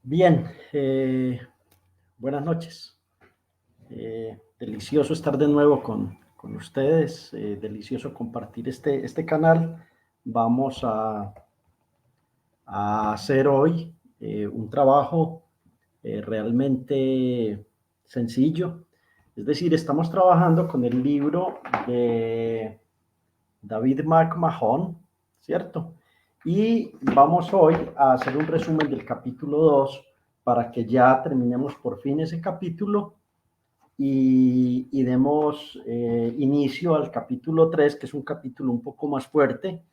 Bien, buenas noches. Delicioso estar de nuevo con ustedes, delicioso compartir este canal. Vamos a hacer hoy un trabajo realmente sencillo. Es decir, estamos trabajando con el libro de David McMahon, ¿cierto? Y vamos hoy a hacer un resumen del capítulo 2 para que ya terminemos por fin ese capítulo y demos inicio al capítulo 3, que es un capítulo un poco más fuerte,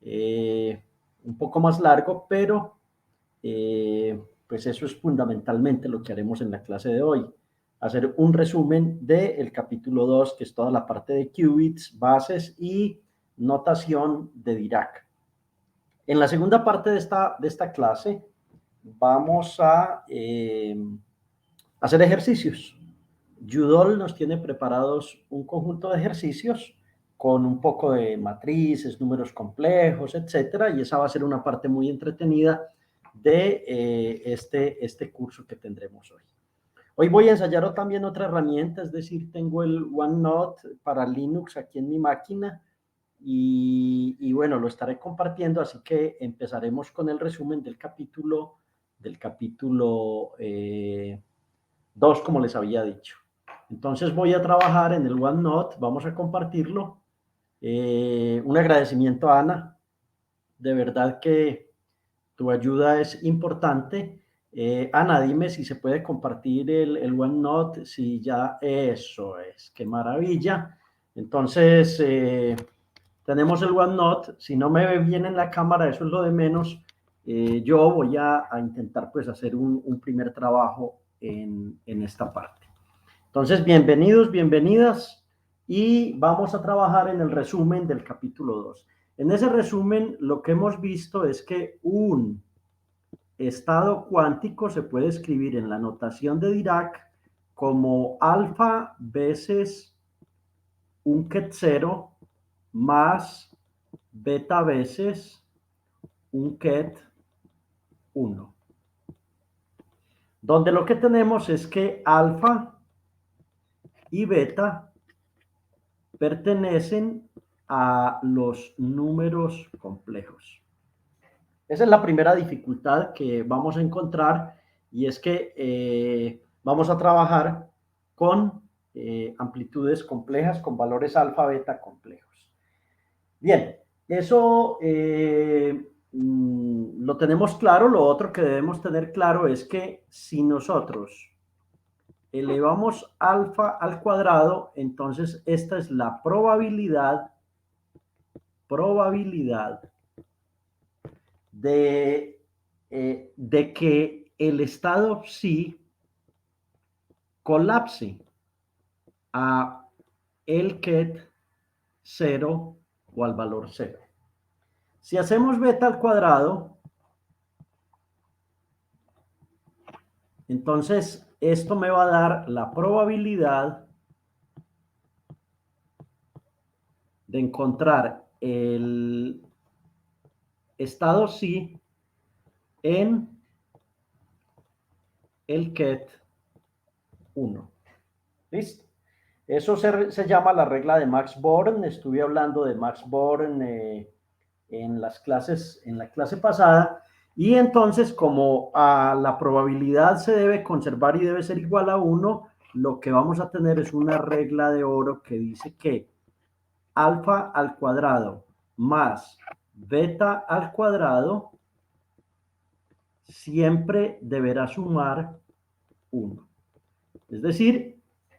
un poco más largo, pero pues eso es fundamentalmente lo que haremos en la clase de hoy. Hacer un resumen del capítulo 2, que es toda la parte de qubits, bases y notación de Dirac. En la segunda parte de esta clase vamos a hacer ejercicios. Udall nos tiene preparados un conjunto de ejercicios con un poco de matrices, números complejos, etcétera, y esa va a ser una parte muy entretenida de este curso que tendremos hoy. Hoy voy a ensayar también otra herramienta, es decir, tengo el OneNote para Linux aquí en mi máquina y bueno, lo estaré compartiendo, así que empezaremos con el resumen del capítulo 2, como les había dicho. Entonces voy a trabajar en el OneNote, vamos a compartirlo. Un agradecimiento a Ana, de verdad que tu ayuda es importante. Ana, dime si se puede compartir el OneNote, si ya eso es, qué maravilla. Entonces, tenemos el OneNote, si no me ve bien en la cámara, eso es lo de menos. Yo voy a intentar pues hacer un primer trabajo en esta parte. Entonces, bienvenidos, bienvenidas y vamos a trabajar en el resumen del capítulo 2. En ese resumen, lo que hemos visto es que un estado cuántico se puede escribir en la notación de Dirac como alfa veces un ket 0 más beta veces un ket 1. Donde lo que tenemos es que alfa y beta pertenecen a los números complejos. Esa es la primera dificultad que vamos a encontrar y es que vamos a trabajar con amplitudes complejas, con valores alfa, beta complejos. Bien, eso lo tenemos claro. Lo otro que debemos tener claro es que si nosotros elevamos alfa al cuadrado, entonces esta es la probabilidad de que el estado psi colapse a el ket 0 o al valor 0. Si hacemos beta al cuadrado, entonces esto me va a dar la probabilidad de encontrar el estado psi en el ket 1. ¿Listo? Eso se llama la regla de Max Born. Estuve hablando de Max Born en la clase pasada. Y entonces, como a la probabilidad se debe conservar y debe ser igual a 1, lo que vamos a tener es una regla de oro que dice que alfa al cuadrado más beta al cuadrado siempre deberá sumar 1. Es decir,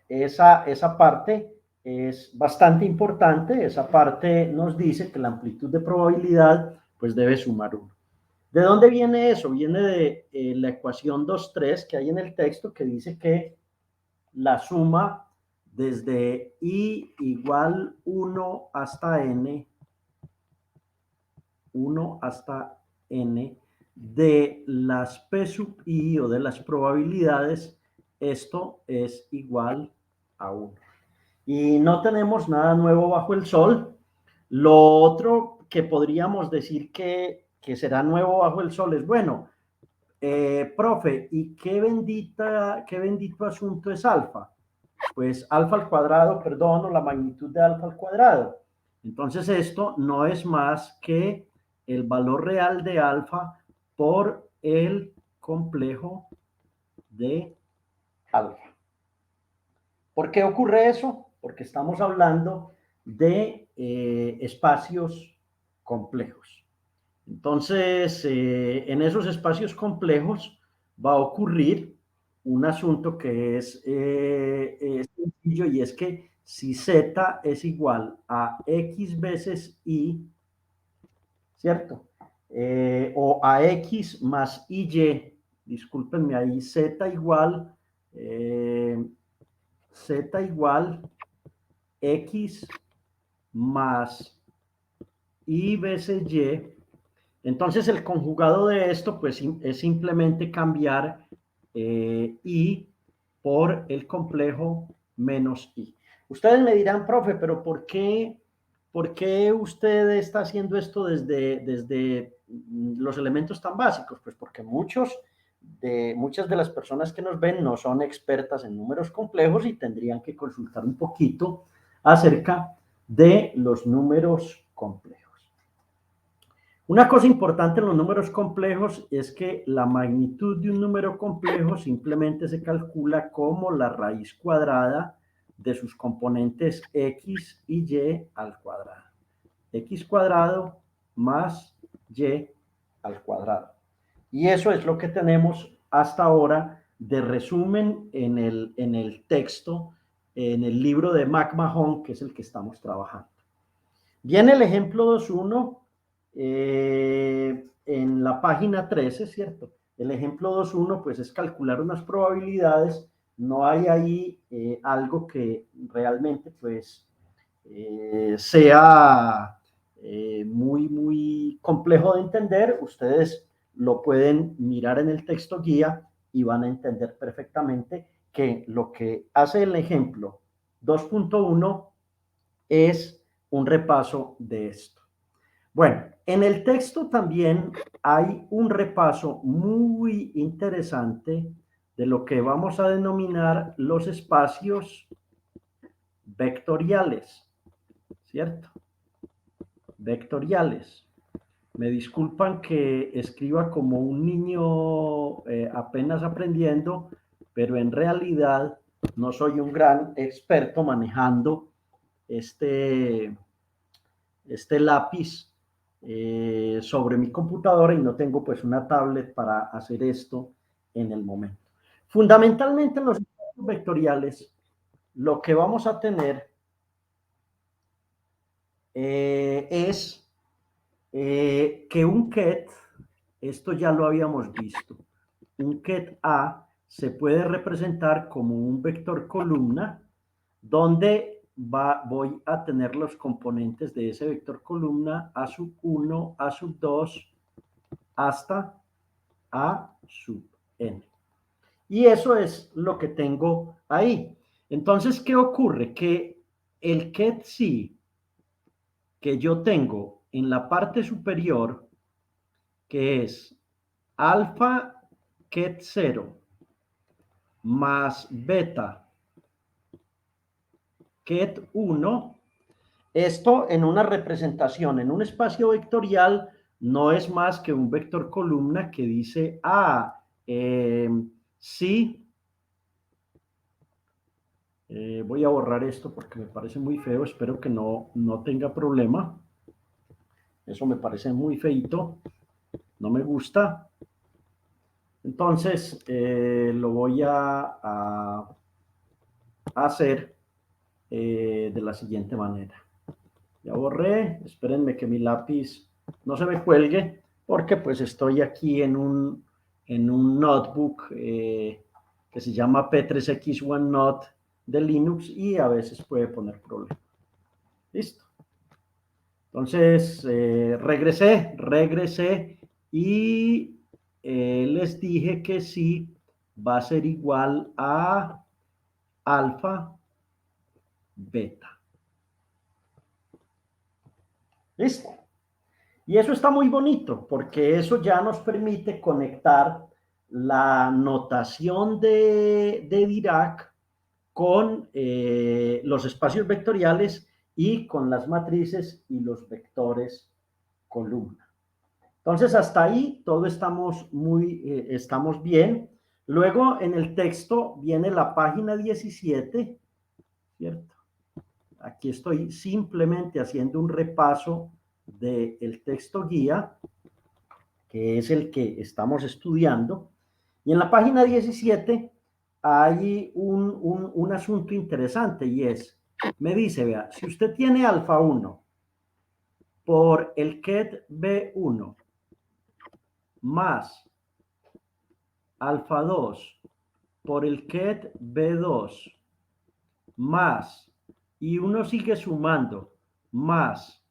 esa parte es bastante importante. Esa parte nos dice que la amplitud de probabilidad pues debe sumar 1. ¿De dónde viene eso? Viene de la ecuación 2,3 que hay en el texto, que dice que la suma desde i igual 1 hasta n, 1 hasta n, de las p sub i o de las probabilidades, esto es igual a 1. Y no tenemos nada nuevo bajo el sol. Lo otro que podríamos decir que será nuevo bajo el sol es, bueno, Profe, ¿y qué bendito asunto es alfa? Pues alfa al cuadrado, perdón, o la magnitud de alfa al cuadrado. Entonces esto no es más que el valor real de alfa por el complejo de alfa. ¿Por qué ocurre eso? Porque estamos hablando de espacios complejos. Entonces, en esos espacios complejos va a ocurrir un asunto que es sencillo, y es que si z es igual a x veces y, ¿cierto? O a x más y, discúlpenme ahí, eh, z igual x más y veces y. Entonces el conjugado de esto pues es simplemente cambiar i por el complejo menos i. Ustedes me dirán, profe, pero por qué usted está haciendo esto desde los elementos tan básicos? Pues porque muchas de las personas que nos ven no son expertas en números complejos y tendrían que consultar un poquito acerca de los números complejos. Una cosa importante en los números complejos es que la magnitud de un número complejo simplemente se calcula como la raíz cuadrada de sus componentes x y y al cuadrado. X cuadrado más y al cuadrado. Y eso es lo que tenemos hasta ahora de resumen en el texto, en el libro de McMahon, que es el que estamos trabajando. Viene el ejemplo 2.1 en la página 13, ¿cierto? El ejemplo 2.1 pues es calcular unas probabilidades. No hay ahí algo que realmente pues sea muy complejo de entender. Ustedes lo pueden mirar en el texto guía y van a entender perfectamente que lo que hace el ejemplo 2.1 es un repaso de esto. Bueno, en el texto también hay un repaso muy interesante de lo que vamos a denominar los espacios vectoriales, ¿cierto? Vectoriales. Me disculpan que escriba como un niño apenas aprendiendo, pero en realidad no soy un gran experto manejando este, este lápiz sobre mi computadora, y no tengo pues una tablet para hacer esto en el momento. Fundamentalmente en los espacios vectoriales lo que vamos a tener es que un ket, esto ya lo habíamos visto, un ket A se puede representar como un vector columna donde voy a tener los componentes de ese vector columna a sub 1, a sub 2, hasta a sub n. Y eso es lo que tengo ahí. Entonces, ¿qué ocurre? Que el ket C que yo tengo en la parte superior, que es alfa ket 0 más beta ket 1, esto en una representación, en un espacio vectorial, no es más que un vector columna que dice, sí, voy a borrar esto porque me parece muy feo, espero que no tenga problema. Eso me parece muy feito, no me gusta. Entonces, lo voy a hacer de la siguiente manera. Ya borré, espérenme que mi lápiz no se me cuelgue, porque pues estoy aquí en un notebook que se llama P3X1 Note de Linux y a veces puede poner problemas. Listo. Entonces, regresé y les dije que sí va a ser igual a alfa beta. ¿Listo? Y eso está muy bonito porque eso ya nos permite conectar la notación de Dirac con los espacios vectoriales y con las matrices y los vectores columna. Entonces, hasta ahí todo estamos bien. Luego, en el texto viene la página 17, ¿cierto? Aquí estoy simplemente haciendo un repaso del texto guía, que es el que estamos estudiando. Y en la página 17 hay un asunto interesante y es, me dice, vea, si usted tiene alfa 1 por el ket B1 más alfa 2 por el ket B2 más, y uno sigue sumando, más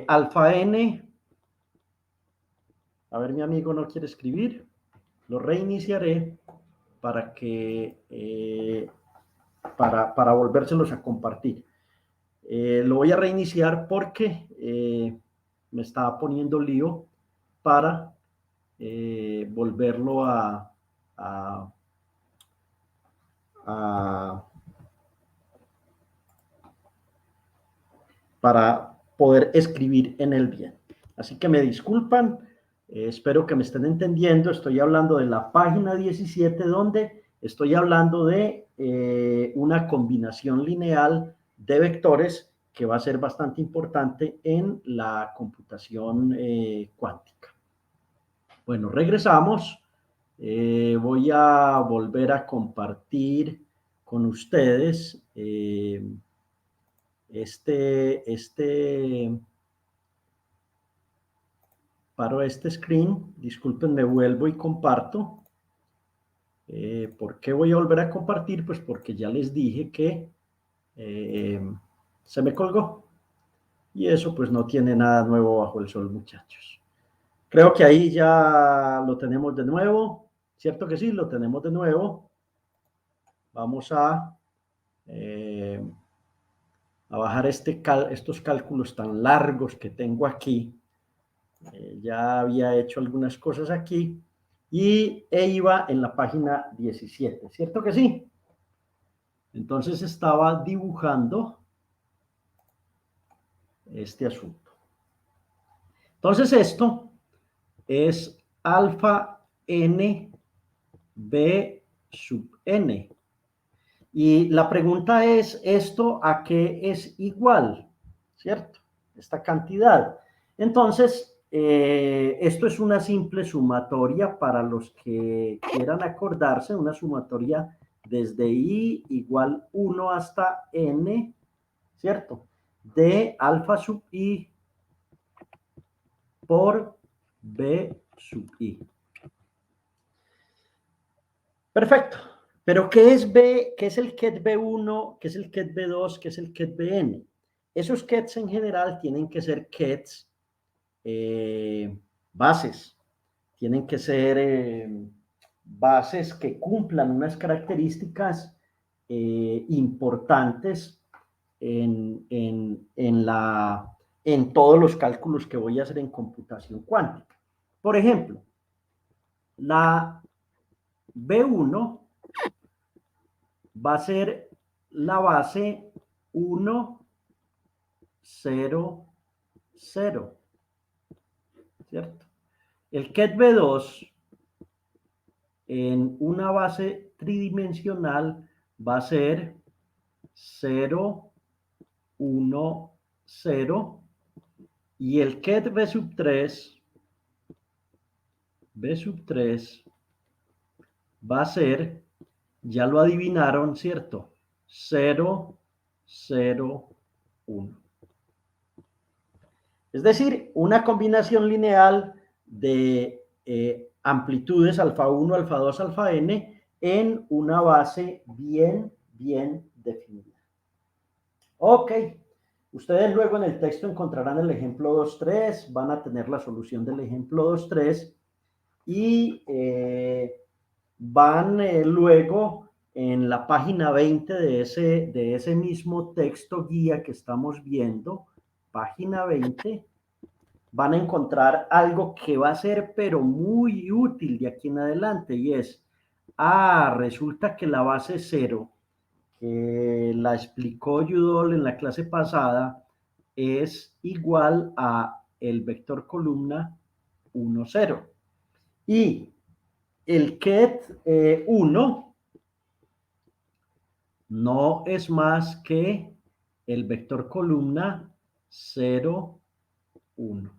alfa n, a ver, mi amigo no quiere escribir, lo reiniciaré para que, para volvérselos a compartir. Lo voy a reiniciar porque me estaba poniendo lío para volverlo para poder escribir en el bien. Así que me disculpan, espero que me estén entendiendo. Estoy hablando de la página 17 donde estoy hablando de una combinación lineal de vectores que va a ser bastante importante en la computación cuántica. Bueno, regresamos. Voy a volver a compartir con ustedes paro este screen, disculpen, me vuelvo y comparto. ¿Por qué voy a volver a compartir? Pues porque ya les dije que se me colgó. Y eso pues no tiene nada nuevo bajo el sol, muchachos. Creo que ahí ya lo tenemos de nuevo. ¿Cierto que sí? Lo tenemos de nuevo. Vamos a bajar estos cálculos tan largos que tengo aquí. Ya había hecho algunas cosas aquí e iba en la página 17, ¿cierto que sí? Entonces estaba dibujando este asunto. Entonces esto es alfa n b sub n. Y la pregunta es, ¿esto a qué es igual? ¿Cierto? Esta cantidad. Entonces, esto es una simple sumatoria para los que quieran acordarse, una sumatoria desde i igual 1 hasta n, ¿cierto? De alfa sub i por b sub i. Perfecto. Pero ¿qué es B? ¿Qué es el ket B1? ¿Qué es el ket B2? ¿Qué es el ket Bn? Esos kets en general tienen que ser kets bases. Tienen que ser bases que cumplan unas características importantes en todos los cálculos que voy a hacer en computación cuántica. Por ejemplo, la B1 va a ser la base 1, 0, 0, ¿cierto? El ket B2 en una base tridimensional va a ser 0, 1, 0 y el ket B sub 3 va a ser, ya lo adivinaron, ¿cierto? 0, 0, 1. Es decir, una combinación lineal de amplitudes alfa 1, alfa 2, alfa n en una base bien definida. Ok, ustedes luego en el texto encontrarán el ejemplo 2.3, van a tener la solución del ejemplo 2.3 y van luego en la página 20 de ese mismo texto guía que estamos viendo, página 20, van a encontrar algo que va a ser pero muy útil de aquí en adelante y es, resulta que la base 0, que la explicó Yudol en la clase pasada, es igual a el vector columna 1, 0. Y el ket 1 no es más que el vector columna 0, 1.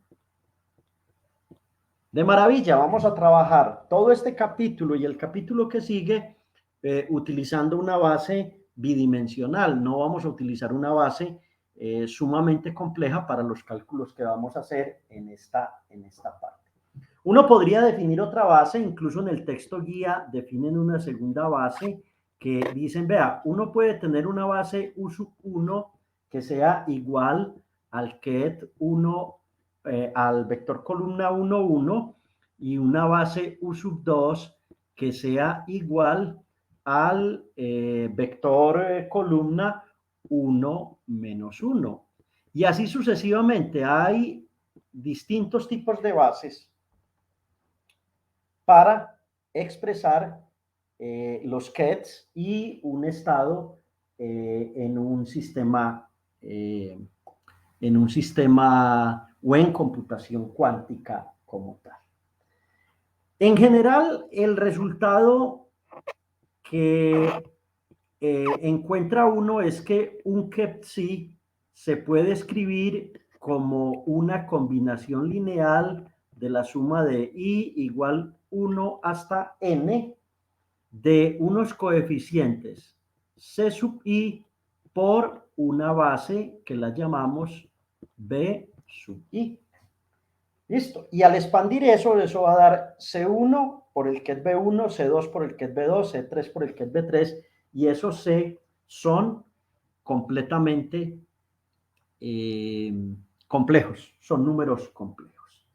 De maravilla, vamos a trabajar todo este capítulo y el capítulo que sigue utilizando una base bidimensional. No vamos a utilizar una base sumamente compleja para los cálculos que vamos a hacer en esta parte. Uno podría definir otra base, incluso en el texto guía definen una segunda base que dicen, vea, uno puede tener una base U sub 1 que sea igual al ket 1, al vector columna 1, 1 y una base U sub 2 que sea igual al vector columna 1 menos 1. Y así sucesivamente. Hay distintos tipos de bases para expresar los kets y un estado en un sistema o en computación cuántica como tal. En general, el resultado que encuentra uno es que un ket-C se puede escribir como una combinación lineal de la suma de i igual 1 hasta n de unos coeficientes c sub i por una base que la llamamos b sub i. Listo. Y al expandir eso, eso va a dar C1 por el ket B1, C2 por el ket B2, C3 por el ket B3, y esos C son completamente complejos, son números complejos.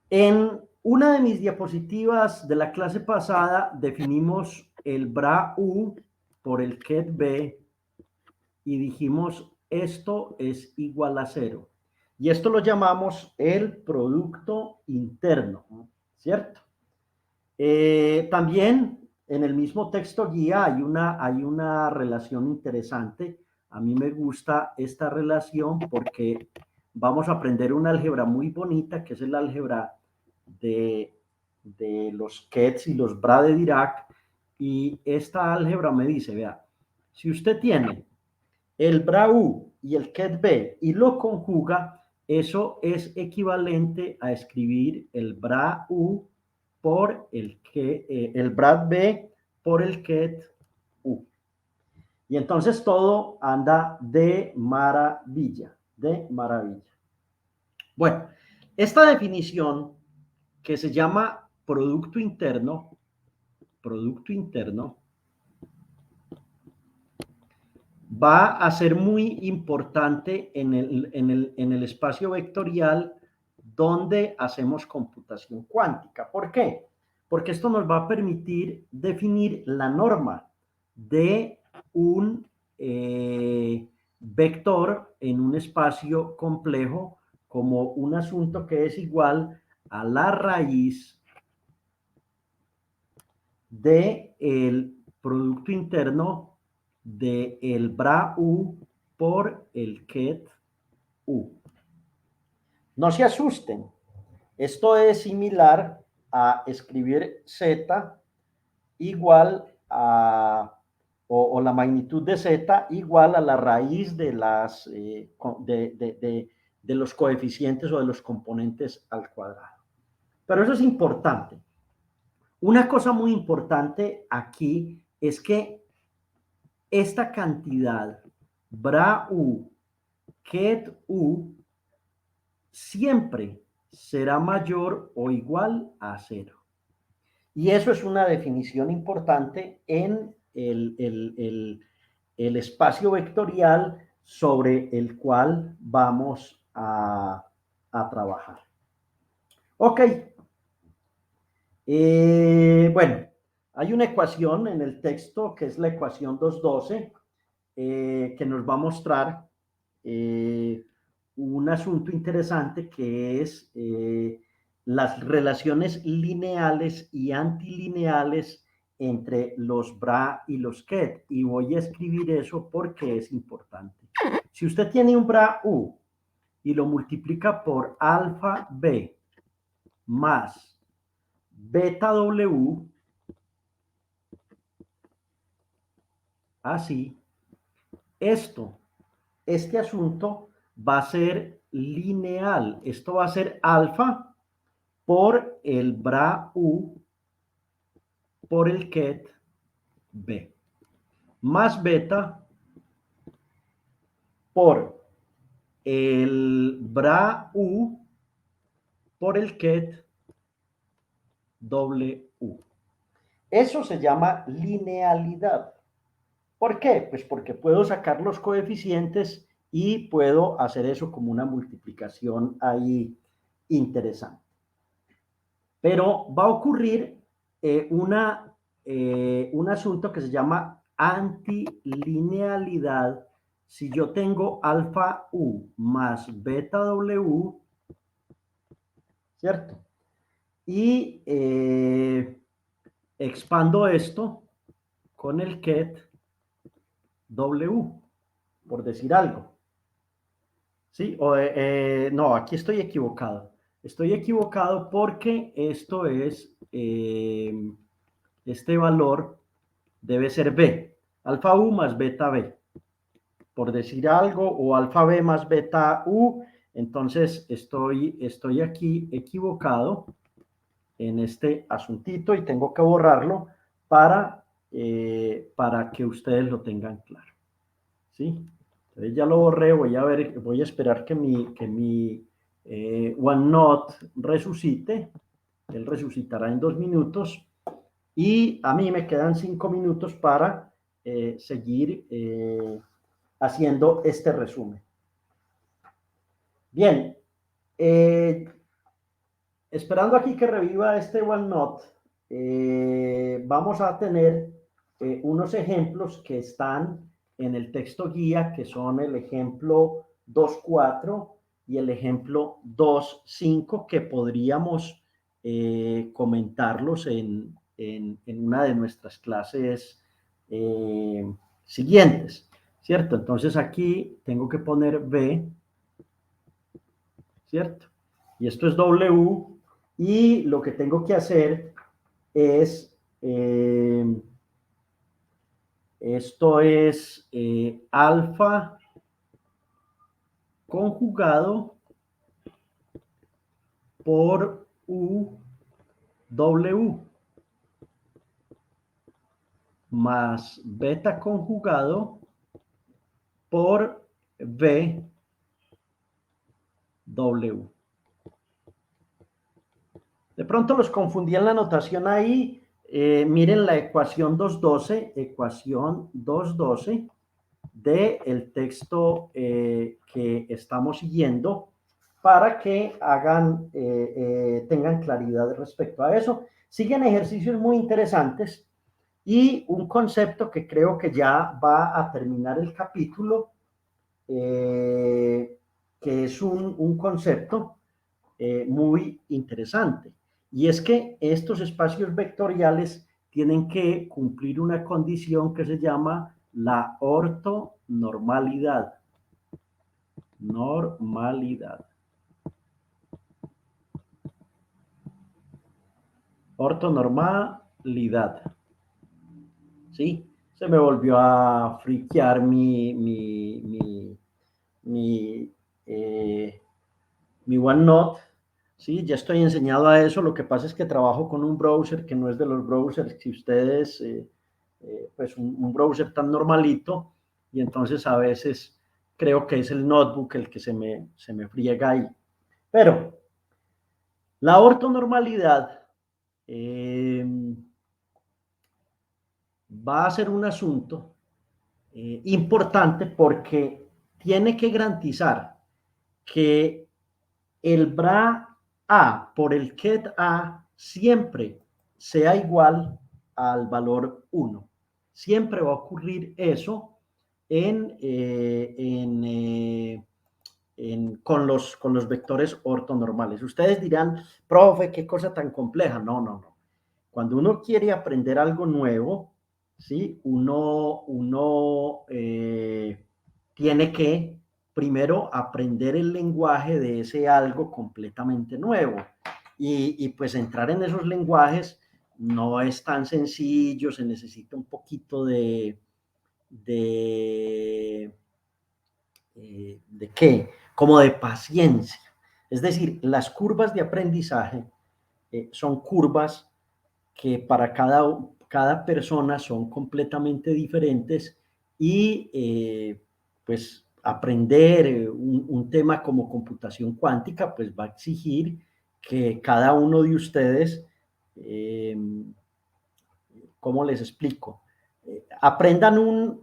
En una de mis diapositivas de la clase pasada definimos el BRA-U por el ket B y dijimos esto es igual a 0. Y esto lo llamamos el producto interno, ¿cierto? También en el mismo texto guía hay una relación interesante. A mí me gusta esta relación porque vamos a aprender una álgebra muy bonita, que es el álgebra de los kets y los bra de Dirac. Y esta álgebra me dice, vea, si usted tiene el BRA-U y el ket-B y lo conjuga, eso es equivalente a escribir el BRA-U por el BRA-B por el ket-U. Y entonces todo anda de maravilla, de maravilla. Bueno, esta definición que se llama producto interno, va a ser muy importante en el espacio vectorial donde hacemos computación cuántica. ¿Por qué? Porque esto nos va a permitir definir la norma de un vector en un espacio complejo como un asunto que es igual a la raíz del producto interno de el BRA-U por el ket-U. No se asusten, esto es similar a escribir Z igual a, o la magnitud de Z igual a la raíz de, de los coeficientes o de los componentes al cuadrado. Pero eso es importante. Una cosa muy importante aquí es que esta cantidad BRA-U, ket-U, siempre será mayor o igual a 0. Y eso es una definición importante en el espacio vectorial sobre el cual vamos a trabajar. Ok. Bueno, hay una ecuación en el texto que es la ecuación 212 que nos va a mostrar un asunto interesante que es las relaciones lineales y antilineales entre los bra y los ket. Y voy a escribir eso porque es importante. Si usted tiene un bra u y lo multiplica por alfa b más beta w, así, este asunto va a ser lineal. Esto va a ser alfa por el bra u por el ket b, más beta por el bra u por el ket w. Eso se llama linealidad. ¿Por qué? Pues porque puedo sacar los coeficientes y puedo hacer eso como una multiplicación ahí interesante. Pero va a ocurrir un asunto que se llama antilinealidad si yo tengo alfa u más beta w, ¿cierto? Y expando esto con el ket w, por decir algo. ¿Sí? No, aquí estoy equivocado. Estoy equivocado porque esto es, este valor debe ser b, alfa u más beta b, por decir algo, o alfa b más beta u. Entonces estoy aquí equivocado en este asuntito y tengo que borrarlo para que ustedes lo tengan claro. ¿Sí? Entonces ya lo borré, voy a esperar que mi OneNote resucite. Él resucitará en 2 minutos y a mí me quedan 5 minutos para seguir haciendo este resumen. Bien, esperando aquí que reviva este OneNote, vamos a tener unos ejemplos que están en el texto guía, que son el ejemplo 2.4 y el ejemplo 2.5, que podríamos comentarlos en una de nuestras clases siguientes, ¿cierto? Entonces aquí tengo que poner B, ¿cierto? Y esto es W, y lo que tengo que hacer es, esto es alfa conjugado por U W más beta conjugado por B W. De pronto los confundí en la notación ahí. Miren la ecuación 212 del texto que estamos siguiendo para que tengan claridad respecto a eso. Siguen ejercicios muy interesantes y un concepto que creo que ya va a terminar el capítulo, que es un concepto muy interesante. Y es que estos espacios vectoriales tienen que cumplir una condición que se llama la ortonormalidad. Normalidad. Ortonormalidad. ¿Sí? Se me volvió a friquear mi OneNote. Sí, ya estoy enseñado a eso. Lo que pasa es que trabajo con un browser que no es de los browsers que ustedes, pues un browser tan normalito, y entonces a veces creo que es el notebook el que se me friega ahí. Pero la ortonormalidad va a ser un asunto importante porque tiene que garantizar que el bra A por el ket A siempre sea igual al valor 1. Siempre va a ocurrir eso en con los vectores ortonormales. Ustedes dirán, profe, qué cosa tan compleja. No, no, no. Cuando uno quiere aprender algo nuevo, ¿sí? Uno tiene que primero aprender el lenguaje de ese algo completamente nuevo. Y pues entrar en esos lenguajes no es tan sencillo, se necesita un poquito ¿de qué? Como de paciencia. Es decir, las curvas de aprendizaje son curvas que para cada persona son completamente diferentes y pues aprender un tema como computación cuántica pues va a exigir que cada uno de ustedes, eh, ¿cómo les explico? Aprendan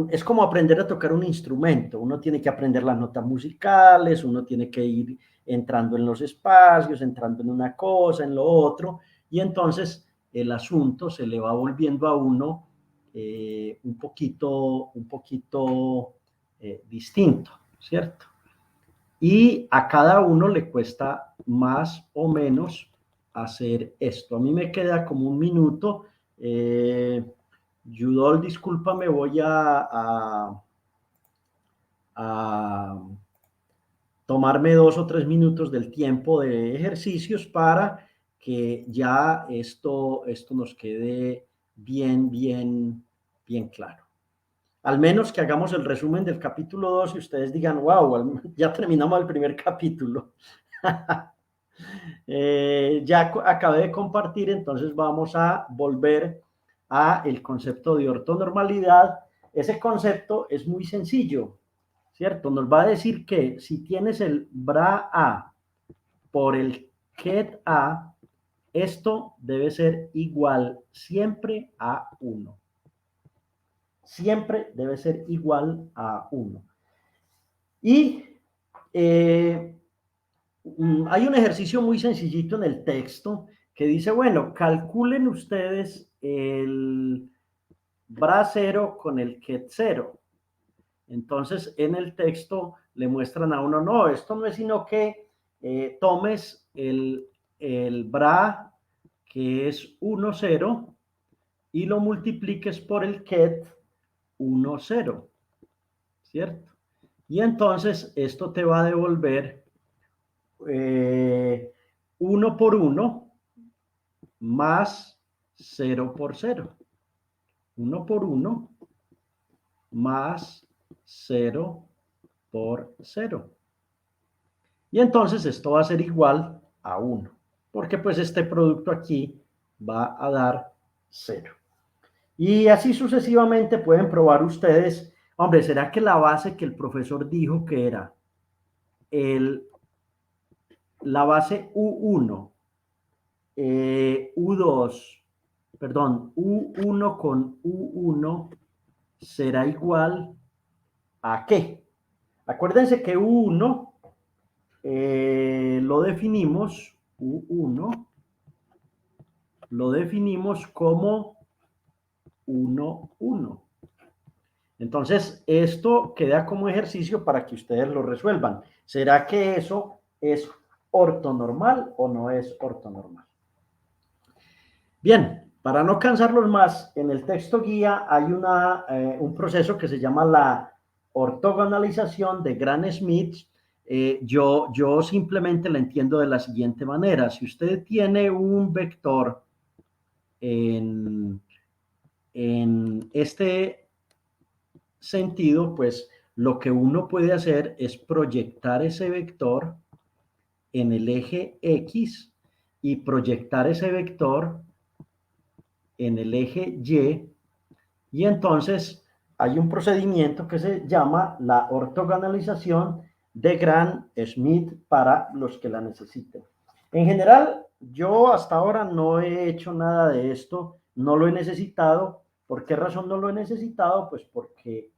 es como aprender a tocar un instrumento. Uno tiene que aprender las notas musicales, uno tiene que ir entrando en los espacios, entrando en una cosa, en lo otro, y entonces el asunto se le va volviendo a uno un poquito distinto, ¿cierto? Y a cada uno le cuesta más o menos hacer esto. A mí me queda como un minuto. Yudol, discúlpame, voy a tomarme 2 o 3 minutos del tiempo de ejercicios para que ya esto nos quede bien claro. Al menos que hagamos el resumen del capítulo 2 y ustedes digan, wow, ya terminamos el primer capítulo. Ya acabé de compartir, entonces vamos a volver a el concepto de ortonormalidad. Ese concepto es muy sencillo, ¿cierto? Nos va a decir que si tienes el bra A por el ket A, esto debe ser igual siempre a 1. Siempre debe ser igual a 1. Y hay un ejercicio muy sencillito en el texto que dice, bueno, calculen ustedes el bra 0 con el ket 0. Entonces, en el texto le muestran a uno, no, esto no es sino que tomes el bra, que es 1, 0, y lo multipliques por el ket 1, 0, ¿cierto? Y entonces esto te va a devolver 1 por 1 más 0 por 0. 1 por 1 más 0 por 0. Y entonces esto va a ser igual a 1, porque pues este producto aquí va a dar 0. Y así sucesivamente pueden probar ustedes, hombre, ¿será que la base que el profesor dijo que era la base U1, U2, perdón, U1 con U1 será igual a qué? Acuérdense que U1 lo definimos, U1 lo definimos como 1, 1. Entonces, esto queda como ejercicio para que ustedes lo resuelvan. ¿Será que eso es ortonormal o no es ortonormal? Bien, para no cansarlos más, en el texto guía hay un proceso que se llama la ortogonalización de Gram-Schmidt. Yo simplemente la entiendo de la siguiente manera. Si usted tiene un vector en este sentido, pues lo que uno puede hacer es proyectar ese vector en el eje X y proyectar ese vector en el eje y entonces hay un procedimiento que se llama la ortogonalización de Gram-Schmidt para los que la necesiten. En general, yo hasta ahora no he hecho nada de esto, no lo he necesitado. ¿Por qué razón no lo he necesitado? Pues porque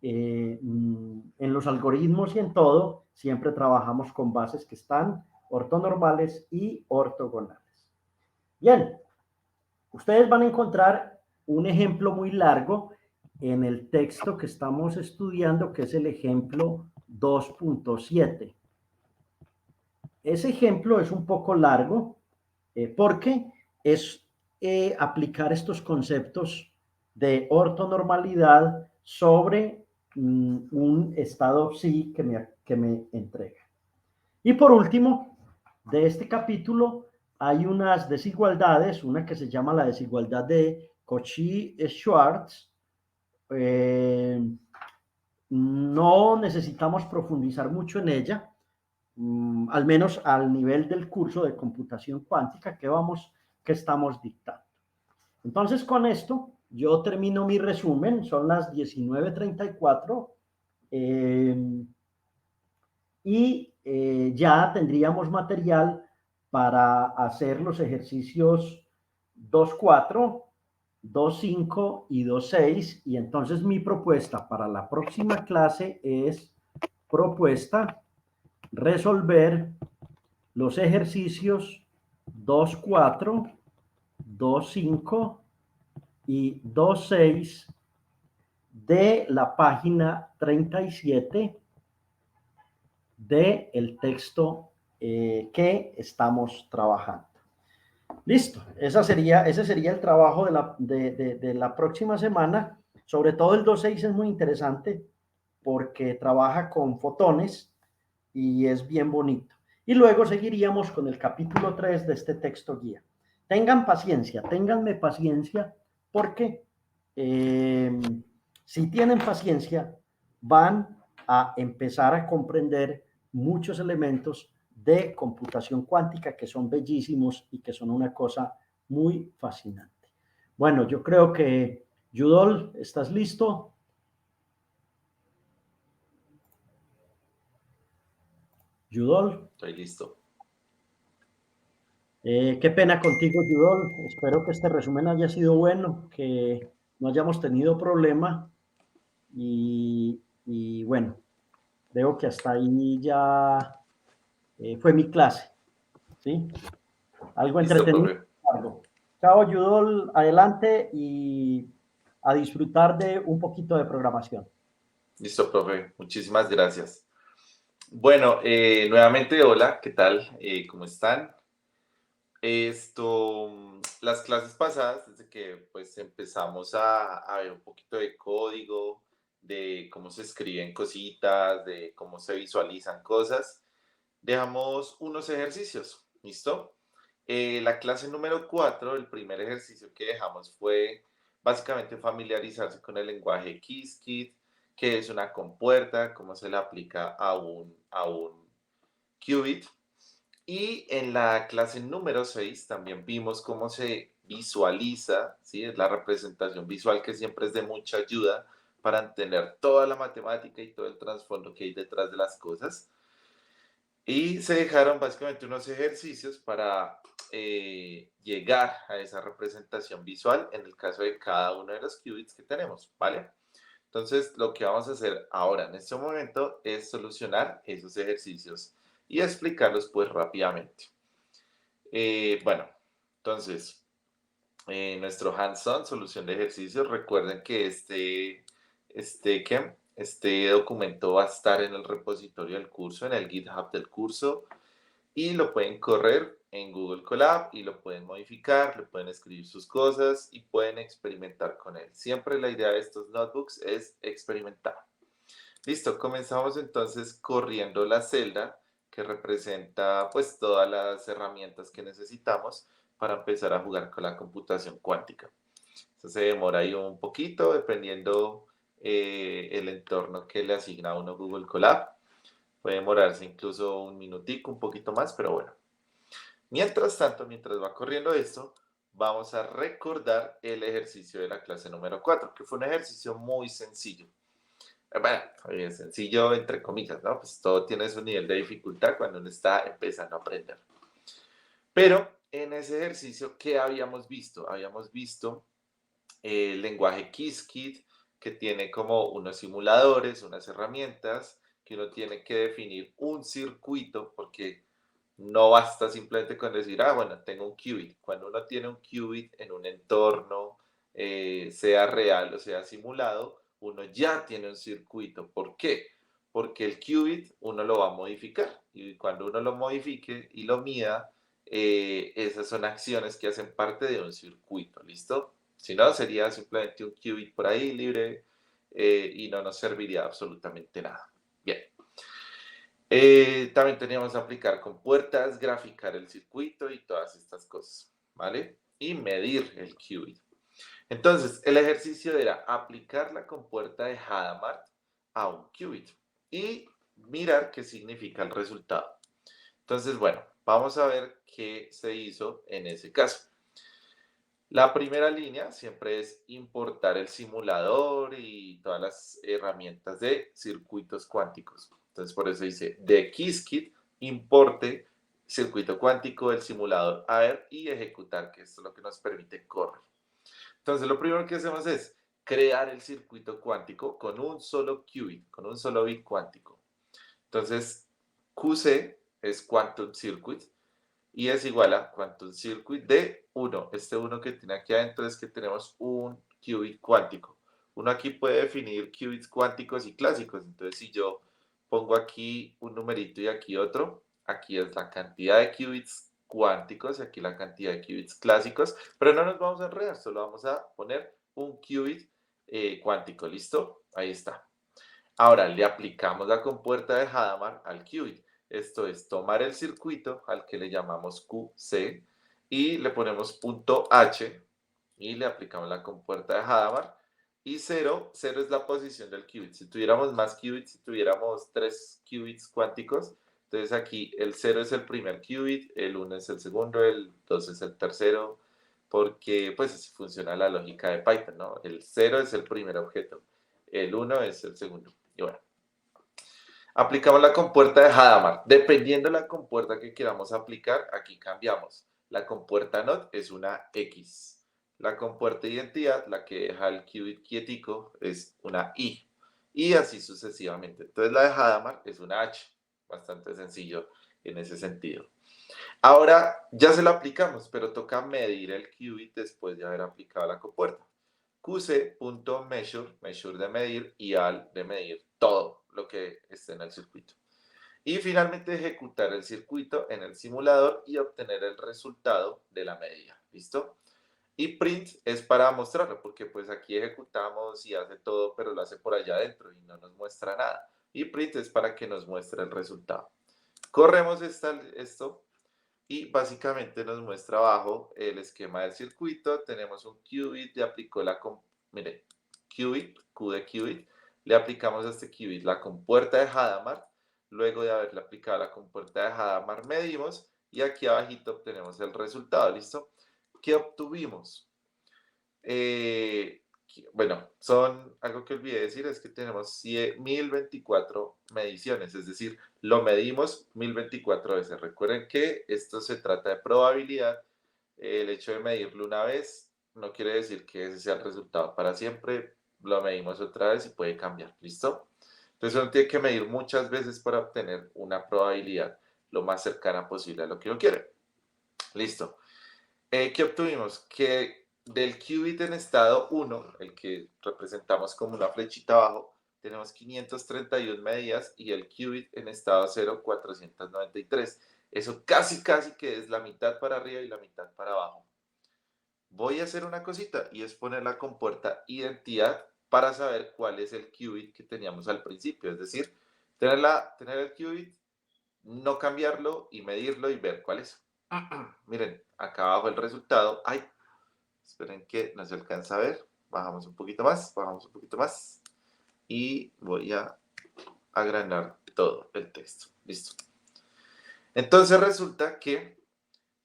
en los algoritmos y en todo siempre trabajamos con bases que están ortonormales y ortogonales. Bien, ustedes van a encontrar un ejemplo muy largo en el texto que estamos estudiando, que es el ejemplo 2.7. Ese ejemplo es un poco largo porque es aplicar estos conceptos de ortonormalidad sobre un estado psi que me entrega. Y por último, de este capítulo hay unas desigualdades, una que se llama la desigualdad de Cauchy-Schwarz. No necesitamos profundizar mucho en ella, al menos al nivel del curso de computación cuántica que estamos dictando. Entonces, con esto, yo termino mi resumen, son las 19:34, y ya tendríamos material para hacer los ejercicios 2.4, 2.5 y 2.6, y entonces mi propuesta para la próxima clase es resolver los ejercicios 2.4, 2.5 y 2.6 de la página 37 del texto que estamos trabajando. Listo, ese sería el trabajo de la próxima semana. Sobre todo el 2.6 es muy interesante porque trabaja con fotones y es bien bonito. Y luego seguiríamos con el capítulo 3 de este texto guía. Ténganme paciencia, porque si tienen paciencia, van a empezar a comprender muchos elementos de computación cuántica que son bellísimos y que son una cosa muy fascinante. Bueno, yo creo que, Yudol, ¿estás listo? Yudol. Estoy listo. Qué pena contigo, Yudol. Espero que este resumen haya sido bueno, que no hayamos tenido problema. Y bueno, creo que hasta ahí ya fue mi clase. ¿Sí? Algo Listo, entretenido. profe. Chao, Yudol. Adelante y a disfrutar de un poquito de programación. Listo, profe. Muchísimas gracias. Bueno, nuevamente, hola, ¿qué tal? ¿Cómo están? Las clases pasadas, desde que pues empezamos a ver un poquito de código, de cómo se escriben cositas, de cómo se visualizan cosas, dejamos unos ejercicios, ¿listo? La clase número 4, el primer ejercicio que dejamos fue básicamente familiarizarse con el lenguaje Qiskit, qué es una compuerta, cómo se le aplica a un qubit. Y en la clase número 6 también vimos cómo se visualiza, ¿sí? Es la representación visual que siempre es de mucha ayuda para entender toda la matemática y todo el trasfondo que hay detrás de las cosas. Y se dejaron básicamente unos ejercicios para llegar a esa representación visual en el caso de cada uno de los qubits que tenemos, ¿vale? Entonces, lo que vamos a hacer ahora en este momento es solucionar esos ejercicios y explicarlos pues rápidamente. Bueno, entonces, nuestro hands-on, solución de ejercicios, recuerden que este documento va a estar en el repositorio del curso, en el GitHub del curso, y lo pueden correr en Google Colab y lo pueden modificar, le pueden escribir sus cosas y pueden experimentar con él. Siempre la idea de estos notebooks es experimentar. Listo, comenzamos entonces corriendo la celda que representa pues todas las herramientas que necesitamos para empezar a jugar con la computación cuántica. Eso se demora ahí un poquito dependiendo el entorno que le asigna a uno Google Colab. Puede demorarse incluso un minutico, un poquito más, pero bueno. Mientras tanto, mientras va corriendo esto, vamos a recordar el ejercicio de la clase número 4, que fue un ejercicio muy sencillo. Bueno, sencillo entre comillas, ¿no? Pues todo tiene su nivel de dificultad cuando uno está empezando a aprender. Pero en ese ejercicio, ¿qué habíamos visto? Habíamos visto el lenguaje Qiskit, que tiene como unos simuladores, unas herramientas, que uno tiene que definir un circuito, porque no basta simplemente con decir, bueno, tengo un qubit. Cuando uno tiene un qubit en un entorno, sea real o sea simulado, uno ya tiene un circuito. ¿Por qué? porque el qubit uno lo va a modificar y cuando uno lo modifique y lo mida, esas son acciones que hacen parte de un circuito, ¿listo? Si no, sería simplemente un qubit por ahí libre y no nos serviría absolutamente nada. Bien. También teníamos que aplicar compuertas, graficar el circuito y todas estas cosas, ¿vale? Y medir el qubit. Entonces, el ejercicio era aplicar la compuerta de Hadamard a un qubit y mirar qué significa el resultado. Entonces, bueno, vamos a ver qué se hizo en ese caso. La primera línea siempre es importar el simulador y todas las herramientas de circuitos cuánticos. Entonces, por eso dice de Qiskit, importe circuito cuántico del simulador a ver y ejecutar, que esto es lo que nos permite correr. Entonces, lo primero que hacemos es crear el circuito cuántico con un solo qubit, con un solo bit cuántico. Entonces, QC es Quantum Circuit y es igual a Quantum Circuit de 1. Este 1 que tiene aquí adentro es que tenemos un qubit cuántico. Uno aquí puede definir qubits cuánticos y clásicos. Entonces, si yo pongo aquí un numerito y aquí otro, aquí es la cantidad de qubits cuánticos y aquí la cantidad de qubits clásicos, pero no nos vamos a enredar, solo vamos a poner un qubit cuántico. ¿Listo? Ahí está. Ahora le aplicamos la compuerta de Hadamard al qubit. Esto es tomar el circuito al que le llamamos QC y le ponemos punto H y le aplicamos la compuerta de Hadamard. Y 0 es la posición del qubit. Si tuviéramos más qubits, si tuviéramos 3 qubits cuánticos, entonces aquí el 0 es el primer qubit, el 1 es el segundo, el 2 es el tercero, porque pues así funciona la lógica de Python, ¿no? El 0 es el primer objeto, el 1 es el segundo. Y bueno, aplicamos la compuerta de Hadamard. Dependiendo de la compuerta que queramos aplicar, aquí cambiamos. La compuerta NOT es una X. La compuerta de identidad, la que deja el qubit quietico, es una Y. Y así sucesivamente. Entonces la de Hadamard es una H. Bastante sencillo en ese sentido. Ahora ya se lo aplicamos, pero toca medir el qubit después de haber aplicado la compuerta. qc.measure, measure de medir, y al de medir todo lo que esté en el circuito. Y finalmente ejecutar el circuito en el simulador y obtener el resultado de la medida. ¿Listo? Y print es para mostrarlo, porque pues aquí ejecutamos y hace todo, pero lo hace por allá adentro y no nos muestra nada. Y print es para que nos muestre el resultado. Corremos esto y básicamente nos muestra abajo el esquema del circuito. Tenemos un qubit, le aplicó mire, qubit, Q de qubit, le aplicamos a este qubit la compuerta de Hadamard. Luego de haberle aplicado la compuerta de Hadamard, medimos y aquí abajito obtenemos el resultado. ¿Listo? ¿Qué obtuvimos? Bueno, algo que olvidé decir es que tenemos 1024 mediciones, es decir, lo medimos 1024 veces. Recuerden que esto se trata de probabilidad. El hecho de medirlo una vez no quiere decir que ese sea el resultado para siempre. Lo medimos otra vez y puede cambiar. ¿Listo? Entonces uno tiene que medir muchas veces para obtener una probabilidad lo más cercana posible a lo que uno quiere. Listo. ¿Qué obtuvimos? Que del qubit en estado 1, el que representamos como una flechita abajo, tenemos 531 medidas y el qubit en estado 0, 493. Eso casi que es la mitad para arriba y la mitad para abajo. Voy a hacer una cosita y es poner la compuerta identidad para saber cuál es el qubit que teníamos al principio. Es decir, tener el qubit, no cambiarlo y medirlo y ver cuál es. Miren, acá abajo el resultado. Ay, esperen que no se alcanza a ver. Bajamos un poquito más, bajamos un poquito más. Y voy a agranar todo el texto. Listo. Entonces resulta que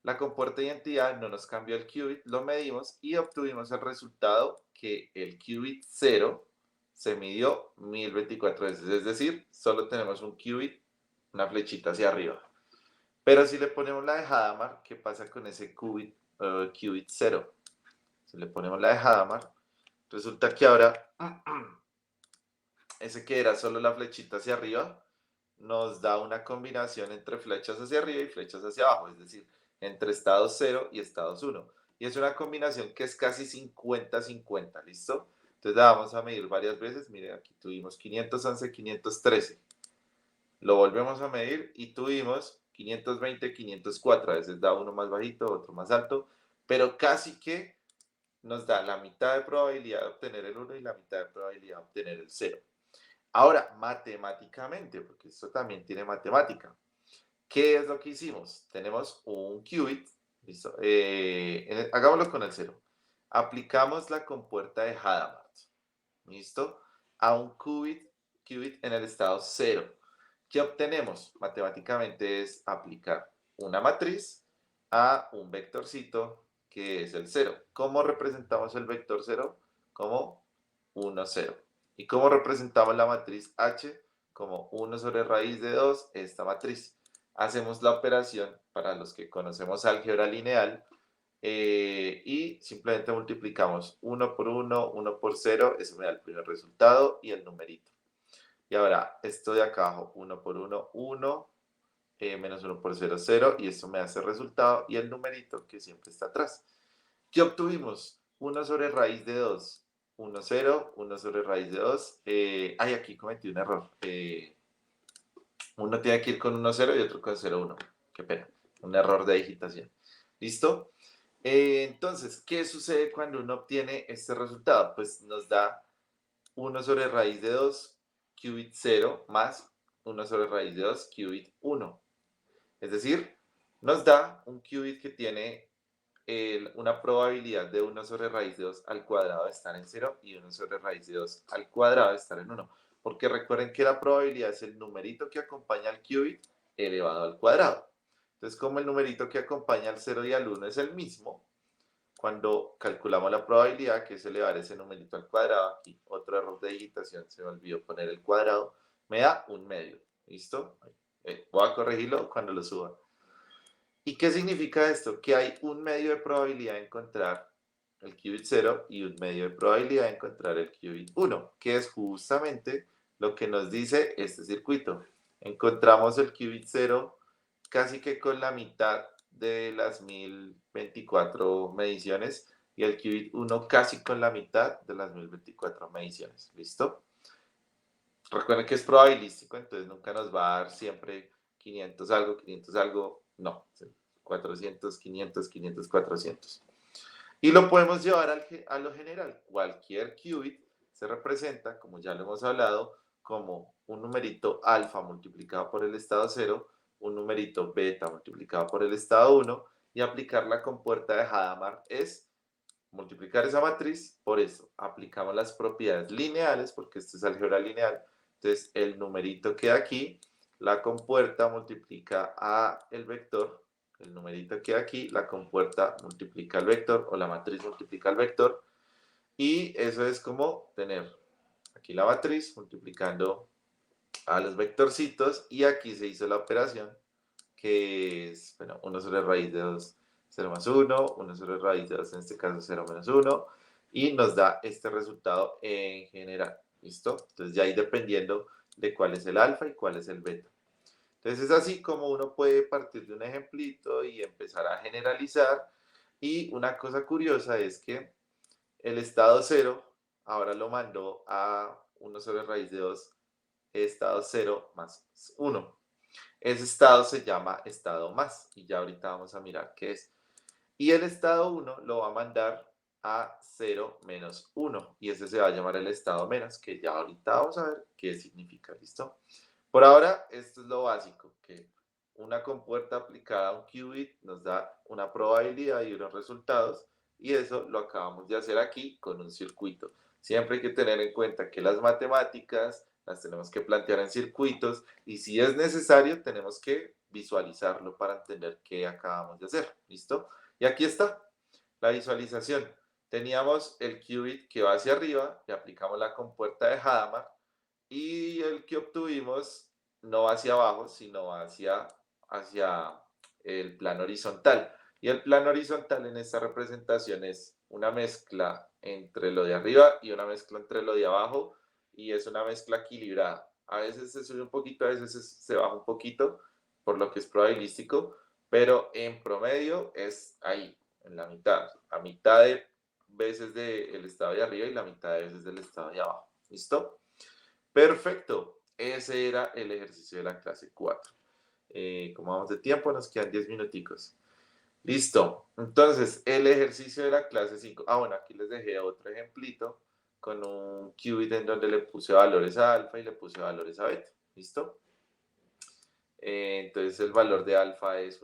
la compuerta de identidad no nos cambió el qubit, lo medimos y obtuvimos el resultado que el qubit 0 se midió 1024 veces. Es decir, solo tenemos un qubit, una flechita hacia arriba. Pero si le ponemos la de Hadamard, ¿qué pasa con ese qubit 0? Si le ponemos la de Hadamard, resulta que ahora ese que era solo la flechita hacia arriba, nos da una combinación entre flechas hacia arriba y flechas hacia abajo, es decir, entre estados 0 y estados 1. Y es una combinación que es casi 50-50, ¿listo? Entonces la vamos a medir varias veces. Miren, aquí tuvimos 511, 513. lo volvemos a medir y tuvimos 520, 504. A veces da uno más bajito, otro más alto, pero casi que nos da la mitad de probabilidad de obtener el 1 y la mitad de probabilidad de obtener el 0. Ahora, matemáticamente, porque esto también tiene matemática, ¿qué es lo que hicimos? Tenemos un qubit, ¿listo? Hagámoslo con el 0. Aplicamos la compuerta de Hadamard, ¿listo? A un qubit en el estado 0. ¿Qué obtenemos? Matemáticamente es aplicar una matriz a un vectorcito que es el 0. ¿Cómo representamos el vector 0? Como 1, 0. ¿Y cómo representamos la matriz H? Como 1 sobre raíz de 2, esta matriz. Hacemos la operación, para los que conocemos álgebra lineal, y simplemente multiplicamos 1 por 1, 1 por 0, eso me da el primer resultado y el numerito. Y ahora, esto de acá abajo, 1 por 1, 1, menos 1 por 0, 0, y esto me hace el resultado y el numerito que siempre está atrás. ¿Qué obtuvimos? 1 sobre raíz de 2, 1, 0, 1 sobre raíz de 2. Aquí cometí un error. Uno tiene que ir con 1, 0 y otro con 0, 1. Qué pena. Un error de digitación. ¿Listo? Entonces, ¿qué sucede cuando uno obtiene este resultado? Pues nos da 1 sobre raíz de 2, qubit 0, más 1 sobre raíz de 2, qubit 1. Es decir, nos da un qubit que tiene una probabilidad de 1 sobre raíz de 2 al cuadrado de estar en 0 y 1 sobre raíz de 2 al cuadrado de estar en 1. Porque recuerden que la probabilidad es el numerito que acompaña al qubit elevado al cuadrado. Entonces, como el numerito que acompaña al 0 y al 1 es el mismo, cuando calculamos la probabilidad, que es elevar ese numerito al cuadrado, aquí otro error de digitación, se me olvidó poner el cuadrado, me da un medio. ¿Listo? Voy a corregirlo cuando lo suba. ¿Y qué significa esto? Que hay un medio de probabilidad de encontrar el qubit 0 y un medio de probabilidad de encontrar el qubit 1, que es justamente lo que nos dice este circuito. Encontramos el qubit 0 casi que con la mitad de las 1024 mediciones y el qubit 1 casi con la mitad de las 1024 mediciones. ¿Listo? Recuerden que es probabilístico, entonces nunca nos va a dar siempre 500 algo, no, 400, 500, 500, 400. Y lo podemos llevar a lo general. Cualquier qubit se representa, como ya lo hemos hablado, como un numerito alfa multiplicado por el estado 0, un numerito beta multiplicado por el estado 1, y aplicar la compuerta de Hadamard es multiplicar esa matriz por eso. Aplicamos las propiedades lineales, porque esto es álgebra lineal. Entonces, el numerito queda aquí, la compuerta multiplica a el vector, el numerito queda aquí, la compuerta multiplica el vector, o la matriz multiplica el vector, y eso es como tener aquí la matriz multiplicando a los vectorcitos, y aquí se hizo la operación, que es, bueno, 1 sobre raíz de 2, 0 más 1, 1 sobre raíz de 2, en este caso 0 menos 1, y nos da este resultado en general, ¿listo? Entonces ya ahí dependiendo de cuál es el alfa y cuál es el beta. Entonces es así como uno puede partir de un ejemplito y empezar a generalizar, y una cosa curiosa es que el estado 0 ahora lo mandó a 1 sobre raíz de 2, estado 0 más 1. Ese estado se llama estado más y ya ahorita vamos a mirar qué es. Y el estado 1 lo va a mandar a 0 menos 1 y ese se va a llamar el estado menos, que ya ahorita vamos a ver qué significa, ¿listo? Por ahora, esto es lo básico, que una compuerta aplicada a un qubit nos da una probabilidad y unos resultados, y eso lo acabamos de hacer aquí con un circuito. Siempre hay que tener en cuenta que las matemáticas las tenemos que plantear en circuitos, y si es necesario tenemos que visualizarlo para entender qué acabamos de hacer, ¿listo? Y aquí está la visualización. Teníamos el qubit que va hacia arriba, le aplicamos la compuerta de Hadamard, y el que obtuvimos no va hacia abajo, sino va hacia el plano horizontal. Y el plano horizontal en esta representación es una mezcla entre lo de arriba y una mezcla entre lo de abajo, y es una mezcla equilibrada. A veces se sube un poquito, a veces se baja un poquito, por lo que es probabilístico, pero en promedio es ahí, en la mitad, a mitad de veces del estado de arriba y la mitad de veces del estado de abajo. ¿Listo? Perfecto. ese era el ejercicio de la clase 4. Como vamos de tiempo, nos quedan 10 minuticos. Listo. Entonces, el ejercicio de la clase 5. Bueno, aquí les dejé otro ejemplito con un qubit en donde le puse valores a alfa y le puse valores a beta. ¿Listo? Entonces, el valor de alfa es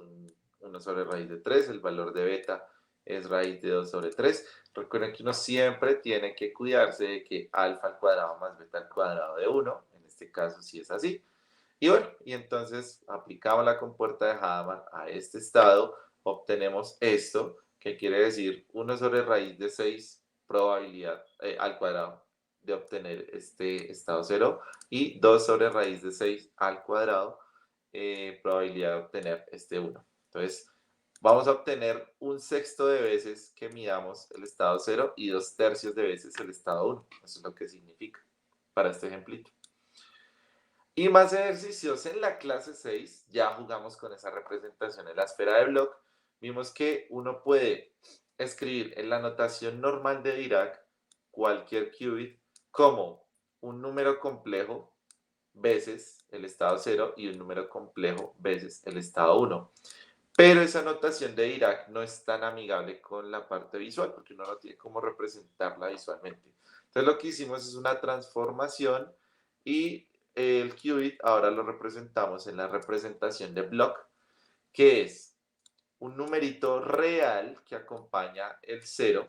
1 sobre raíz de 3, el valor de beta es raíz de 2 sobre 3. Recuerden que uno siempre tiene que cuidarse de que alfa al cuadrado más beta al cuadrado de 1. En este caso, sí es así. Y bueno, y entonces aplicamos la compuerta de Hadamard a este estado, obtenemos esto, que quiere decir 1 sobre raíz de 6 probabilidad al cuadrado de obtener este estado 0 y 2 sobre raíz de 6 al cuadrado probabilidad de obtener este 1. Entonces, vamos a obtener 1/6 de veces que midamos el estado 0 y 2/3 de veces el estado 1. Eso es lo que significa para este ejemplito. Y más ejercicios en la clase 6, ya jugamos con esa representación en la esfera de Bloch. Vimos que uno puede escribir en la notación normal de Dirac cualquier qubit como un número complejo veces el estado 0 y un número complejo veces el estado 1. Pero esa notación de Dirac no es tan amigable con la parte visual porque uno no tiene cómo representarla visualmente. Entonces lo que hicimos es una transformación y el qubit ahora lo representamos en la representación de Bloch, que es un numerito real que acompaña el 0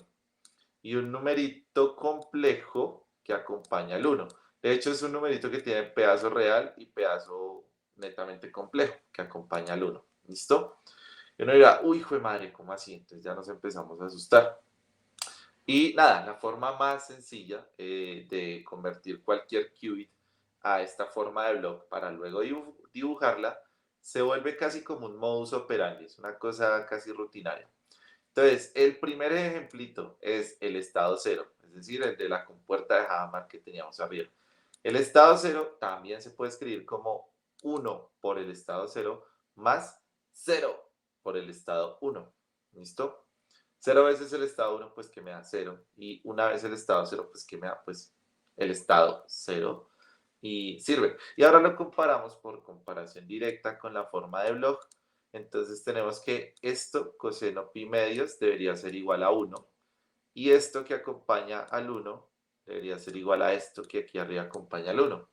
y un numerito complejo que acompaña el 1. De hecho, es un numerito que tiene pedazo real y pedazo netamente complejo que acompaña al 1. ¿Listo? Y uno dirá, uy, hijo de madre, ¿cómo así? Entonces ya nos empezamos a asustar. Y nada, la forma más sencilla de convertir cualquier qubit a esta forma de block para luego dibujarla se vuelve casi como un modus operandi, es una cosa casi rutinaria. Entonces, el primer ejemplito es el estado 0, es decir, el de la compuerta de Hadamard que teníamos arriba. El estado 0 también se puede escribir como 1 por el estado 0 más 0 por el estado 1. ¿Listo? 0 veces el estado 1, pues que me da 0. Y una vez el estado 0, pues que me da pues el estado 0. Y sirve. Y ahora lo comparamos por comparación directa con la forma de Bloch. Entonces tenemos que esto, coseno pi medios, debería ser igual a 1. Y esto que acompaña al 1 debería ser igual a esto que aquí arriba acompaña al 1.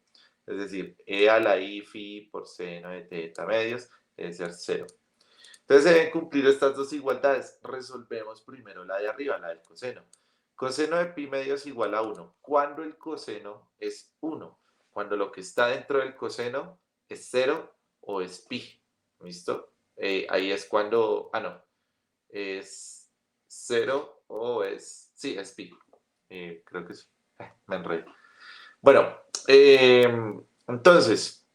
Es decir, e a la i phi por seno de teta medios debe ser 0. Entonces se deben cumplir estas dos igualdades. Resolvemos primero la de arriba, la del coseno. Coseno de pi medio es igual a 1. ¿Cuándo el coseno es 1? Cuando lo que está dentro del coseno es 0 o es pi. ¿Listo? Ahí es cuando... no. Es 0 o es... Sí, es pi. Creo que sí. Me enredé. Bueno, entonces,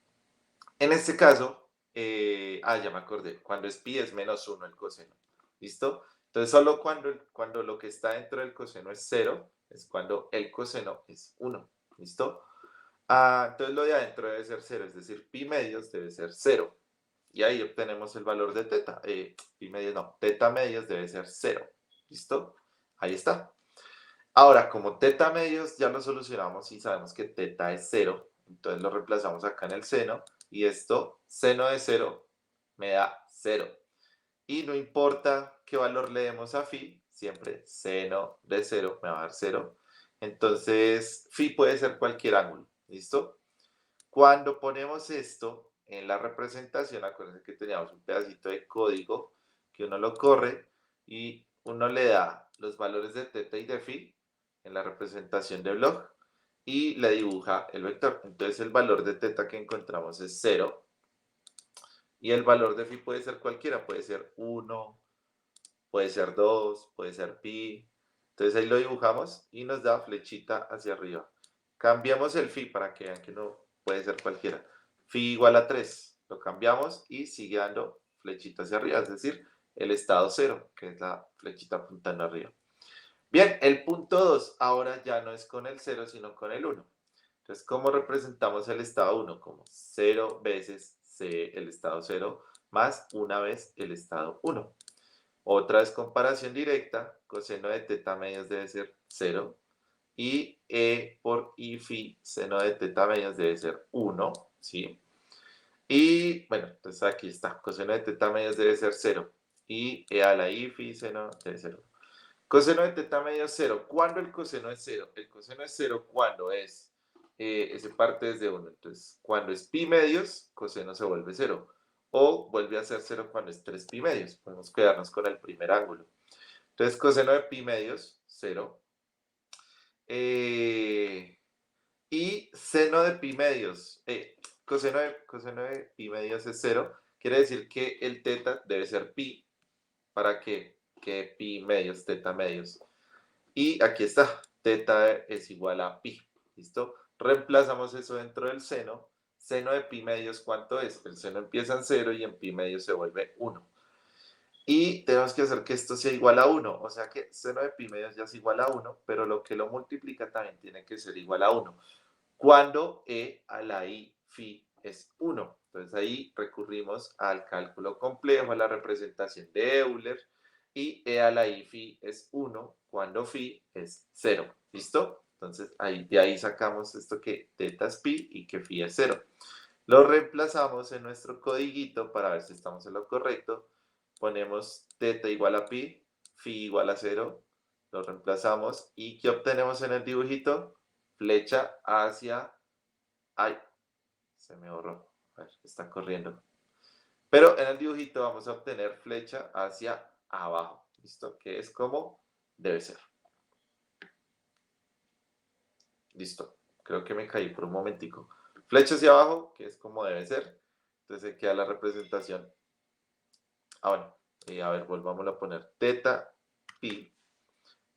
en este caso, ya me acordé, cuando es pi es menos 1 el coseno, ¿listo? Entonces solo cuando lo que está dentro del coseno es 0, es cuando el coseno es 1, ¿listo? Entonces lo de adentro debe ser 0, es decir, pi medios debe ser 0. Y ahí obtenemos el valor de teta. Pi medios no, teta medios debe ser 0, ¿listo? Ahí está. Ahora, como teta medios ya lo solucionamos y sabemos que teta es 0, entonces lo reemplazamos acá en el seno y esto, seno de 0, me da 0. Y no importa qué valor le demos a phi, siempre seno de 0 me va a dar 0. Entonces, phi puede ser cualquier ángulo, ¿listo? Cuando ponemos esto en la representación, acuérdense que teníamos un pedacito de código que uno lo corre y uno le da los valores de teta y de phi en la representación de Bloch y le dibuja el vector. Entonces el valor de teta que encontramos es 0 y el valor de phi puede ser cualquiera, puede ser 1, puede ser 2, puede ser pi. Entonces ahí lo dibujamos y nos da flechita hacia arriba. Cambiamos el phi para que vean que no puede ser cualquiera. Phi igual a 3. Lo cambiamos y sigue dando flechita hacia arriba, es decir, el estado 0, que es la flechita apuntando arriba. Bien, el punto 2 ahora ya no es con el 0, sino con el 1. Entonces, ¿cómo representamos el estado 1? Como 0 veces el estado 0 más una vez el estado 1. Otra vez comparación directa, coseno de teta medios debe ser 0 y E por I phi seno de teta medios debe ser 1, ¿sí? Y bueno, entonces aquí está, coseno de teta medios debe ser 0 y E a la I phi seno debe ser 1. Coseno de teta medio es 0. ¿Cuándo el coseno es 0? El coseno es 0 cuando es, ese parte desde 1. Entonces, cuando es pi medios, coseno se vuelve 0. O vuelve a ser 0 cuando es 3 pi medios. Podemos quedarnos con el primer ángulo. Entonces, coseno de pi medios, 0. Y seno de pi medios, coseno de pi medios es 0. Quiere decir que el teta debe ser pi para que pi medios, teta medios. Y aquí está, teta es igual a pi, ¿listo? Reemplazamos eso dentro del seno. Seno de pi medios, ¿cuánto es? El seno empieza en 0 y en pi medios se vuelve 1. Y tenemos que hacer que esto sea igual a 1, o sea que seno de pi medios ya es igual a 1, pero lo que lo multiplica también tiene que ser igual a 1. Cuando e a la i phi es 1. Entonces ahí recurrimos al cálculo complejo, a la representación de Euler, y e a la i phi es 1 cuando phi es 0. ¿Listo? Entonces ahí, de ahí sacamos esto que teta es pi y que phi es 0. Lo reemplazamos en nuestro codiguito para ver si estamos en lo correcto. Ponemos teta igual a pi, phi igual a 0. Lo reemplazamos. ¿Y qué obtenemos en el dibujito? Flecha hacia... ¡Ay! Se me borró. A ver, está corriendo. Pero en el dibujito vamos a obtener flecha hacia abajo. ¿Listo? Que es como debe ser. Listo. Creo que me caí por un momentico. Flecha hacia abajo, que es como debe ser. Entonces queda la representación. Bueno. A ver, volvamos a poner teta, pi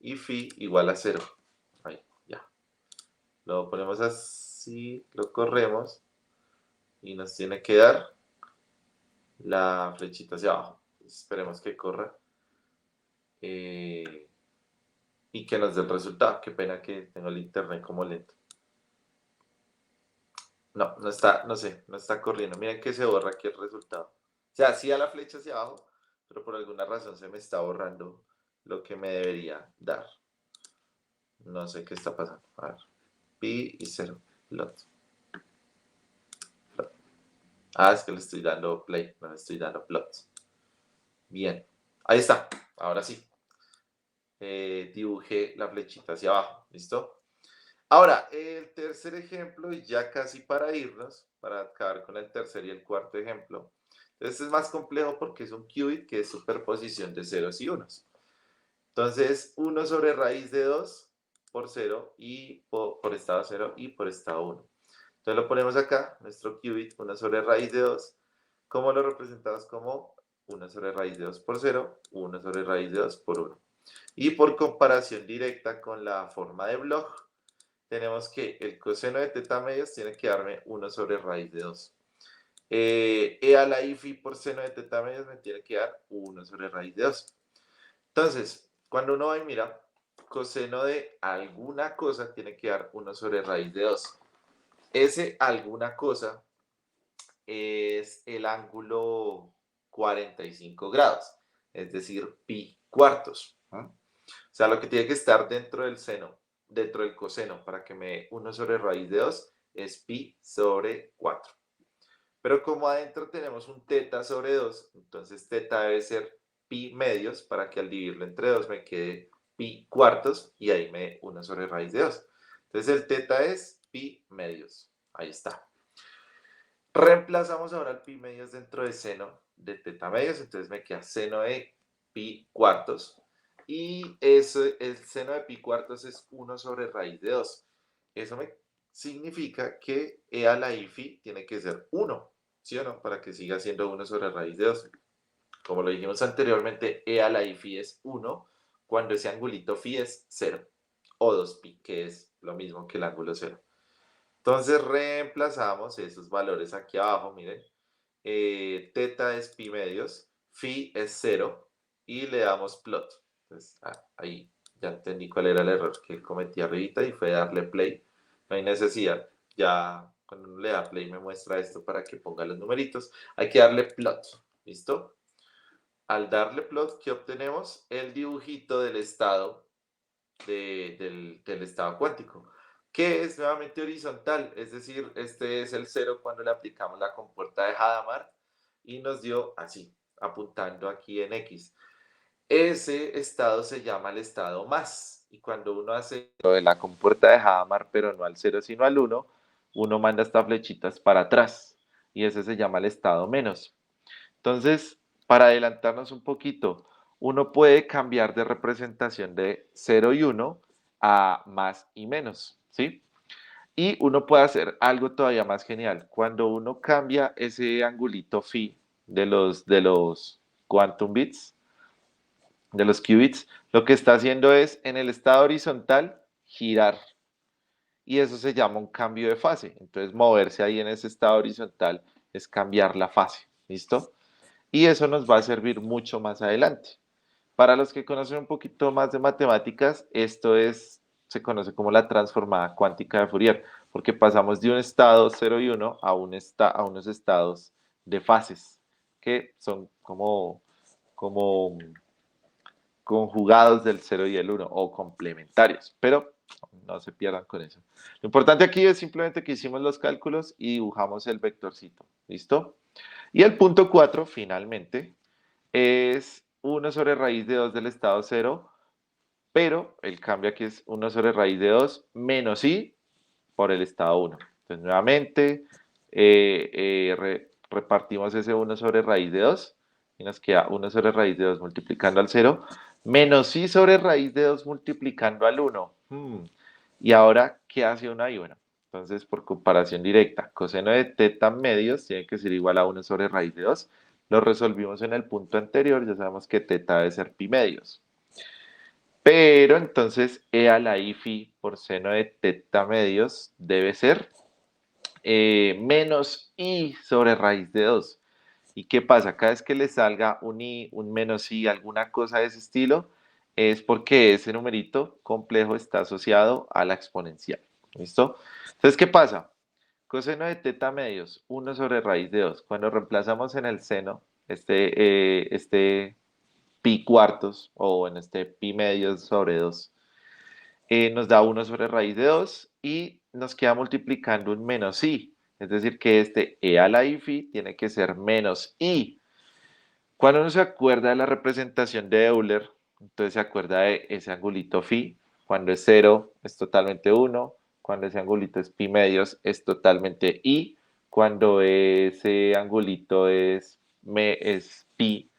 y phi igual a 0. Ahí, ya. Lo ponemos así, lo corremos y nos tiene que dar la flechita hacia abajo. Esperemos que corra y que nos dé el resultado. Qué pena que tengo el internet como lento. No, no está, no sé, no está corriendo. Miren que se borra aquí el resultado. O sea, sí a la flecha hacia abajo, pero por alguna razón se me está borrando lo que me debería dar. No sé qué está pasando. A ver, pi y 0. Plot. Es que le estoy dando play, no le estoy dando plot. Bien, ahí está. Ahora sí. Dibujé la flechita hacia abajo. ¿Listo? Ahora, el tercer ejemplo, y ya casi para irnos, para acabar con el tercer y el cuarto ejemplo. Este es más complejo porque es un qubit que es superposición de ceros y unos. Entonces, 1 sobre raíz de 2 por 0 y por estado 0 y por estado 1. Entonces lo ponemos acá, nuestro qubit, 1 sobre raíz de 2. ¿Cómo lo representamos? Como 1 sobre raíz de 2 por 0, 1 sobre raíz de 2 por 1. Y por comparación directa con la forma de Bloch, tenemos que el coseno de teta medios tiene que darme 1 sobre raíz de 2. E a la i phi por seno de teta medios me tiene que dar 1 sobre raíz de 2. Entonces, cuando uno va y mira, coseno de alguna cosa tiene que dar 1 sobre raíz de 2. Ese alguna cosa es el ángulo 45 grados, es decir, pi cuartos. O sea, lo que tiene que estar dentro del seno, dentro del coseno, para que me dé 1 sobre raíz de 2, es pi sobre 4. Pero como adentro tenemos un teta sobre 2, entonces teta debe ser pi medios para que al dividirlo entre 2 me quede pi cuartos y ahí me dé 1 sobre raíz de 2. Entonces el teta es pi medios. Ahí está. Reemplazamos ahora el pi medios dentro de seno de teta medios, entonces me queda seno de pi cuartos. Y eso, el seno de pi cuartos es 1 sobre raíz de 2. Eso me significa que e a la i phi tiene que ser 1, ¿sí o no? Para que siga siendo 1 sobre raíz de 2. Como lo dijimos anteriormente, e a la i phi es 1 cuando ese angulito phi es 0. O 2pi, que es lo mismo que el ángulo 0. Entonces reemplazamos esos valores aquí abajo, miren. Teta es pi medios, phi es 0 y le damos plot. Entonces ahí ya entendí cuál era el error que cometí arribita y fue darle play. No hay necesidad, ya cuando uno le da play me muestra esto para que ponga los numeritos. Hay que darle plot, ¿listo? Al darle plot, ¿qué obtenemos? El dibujito del estado del estado cuántico, que es nuevamente horizontal, es decir, este es el cero cuando le aplicamos la compuerta de Hadamard y nos dio así, apuntando aquí en X. Ese estado se llama el estado más, y cuando uno hace lo de la compuerta de Hadamard, pero no al cero sino al uno, uno manda estas flechitas para atrás, y ese se llama el estado menos. Entonces, para adelantarnos un poquito, uno puede cambiar de representación de cero y uno a más y menos, ¿sí? Y uno puede hacer algo todavía más genial. Cuando uno cambia ese angulito phi de los quantum bits, de los qubits, lo que está haciendo es en el estado horizontal girar. Y eso se llama un cambio de fase. Entonces, moverse ahí en ese estado horizontal es cambiar la fase. ¿Listo? Y eso nos va a servir mucho más adelante. Para los que conocen un poquito más de matemáticas, se conoce como la transformada cuántica de Fourier, porque pasamos de un estado 0 y 1 a unos estados de fases, que son como conjugados del 0 y el 1 o complementarios, pero no se pierdan con eso. Lo importante aquí es simplemente que hicimos los cálculos y dibujamos el vectorcito. ¿Listo? Y el punto 4, finalmente, es 1 sobre raíz de 2 del estado 0, pero el cambio aquí es 1 sobre raíz de 2 menos i por el estado 1. Entonces, nuevamente, repartimos ese 1 sobre raíz de 2 y nos queda 1 sobre raíz de 2 multiplicando al 0, menos i sobre raíz de 2 multiplicando al 1. Y ahora, ¿qué hace una y una? Entonces, por comparación directa, coseno de teta medios tiene que ser igual a 1 sobre raíz de 2. Lo resolvimos en el punto anterior, ya sabemos que teta debe ser pi medios. Pero entonces e a la i phi por seno de teta medios debe ser menos i sobre raíz de 2. ¿Y qué pasa? Cada vez que le salga un i, un menos i, alguna cosa de ese estilo, es porque ese numerito complejo está asociado a la exponencial. ¿Listo? Entonces, ¿qué pasa? Coseno de teta medios, 1 sobre raíz de 2. Cuando reemplazamos en el seno este pi cuartos o en este pi medios sobre 2, nos da 1 sobre raíz de 2 y nos queda multiplicando un menos i. Es decir, que este e a la i phi tiene que ser menos i. Cuando uno se acuerda de la representación de Euler, entonces se acuerda de ese angulito phi. Cuando es 0 es totalmente 1. Cuando ese angulito es pi medios es totalmente i. Cuando ese angulito es pi,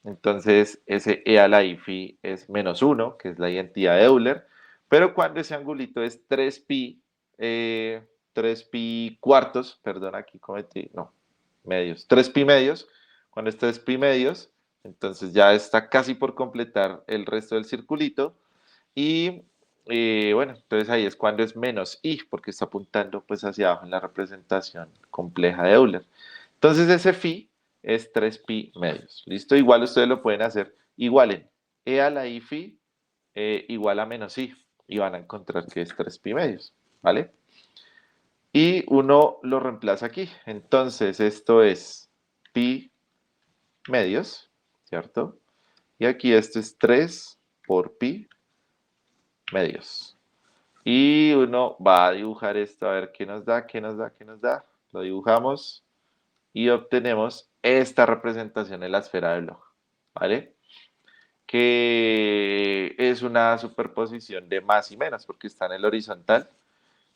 entonces ese e a la i phi es menos 1, que es la identidad de Euler. Pero cuando ese angulito es 3pi, 3pi cuartos, perdón, aquí cometí, no, medios, 3pi medios, cuando es 3pi medios, entonces ya está casi por completar el resto del circulito. Y bueno, entonces ahí es cuando es menos i, porque está apuntando pues hacia abajo en la representación compleja de Euler. Entonces ese phi es 3pi medios. ¿Listo? Igual ustedes lo pueden hacer. Igualen e a la i phi igual a menos i. Y van a encontrar que es 3pi medios. ¿Vale? Y uno lo reemplaza aquí. Entonces esto es pi medios, ¿cierto? Y aquí esto es 3 por pi medios. Y uno va a dibujar esto a ver qué nos da, qué nos da, qué nos da. Lo dibujamos y obtenemos esta representación de la esfera de Bloch, ¿vale? Que es una superposición de más y menos porque está en el horizontal